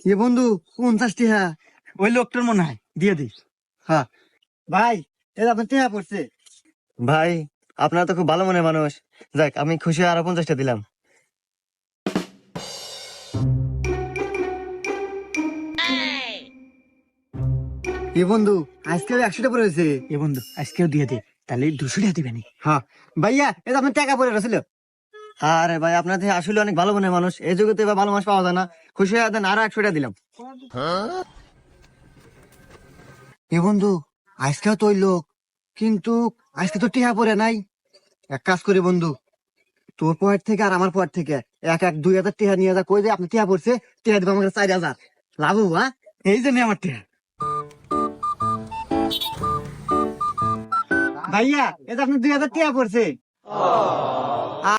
এ বন্ধু 50 টাকা। ওই লোকটার মনে হয়, দিয়ে দিস। হ্যাঁ ভাই, এটা আপনার টাকা পড়ছে। ভাই, আপনারা তো খুব ভালো মনের মানুষ। যাক, আমি খুশি হয়ে আরো 50টা দিলাম। এ বন্ধু আজকে 100টা পড়েছে। এ বন্ধু আজকেও দিয়ে দে, তাহলে 200 টাকা দিবে নি। হ্যাঁ ভাইয়া, এটা আপনার টাকা পড়ে রছিল। আরে ভাই, আপনাদের আসলে অনেক ভালো মনের মানুষ, এই যুগে তো এবার ভালো মানুষ পাওয়া যায় না। খুশি হয়ে দেন, আরো 100টা দিলাম। এ বন্ধু আজকেও তো ওই লোক, কিন্তু আজকে তো টিহা পড়ে নাই। এক কাজ করি বন্ধু, তোর পয়েন্ট থেকে আর আমার পয়েন্ট থেকে এক এক 2000 টিহা নিয়ে যা, কই যে আপনি টিহা পড়ছে, টিহা দিব আমাকে 4000 লাভ হবো। হ্যাঁ এই যে নে আমার টাকা। ভাইয়া, এটা আপনি 2000 টিহা পড়ছে।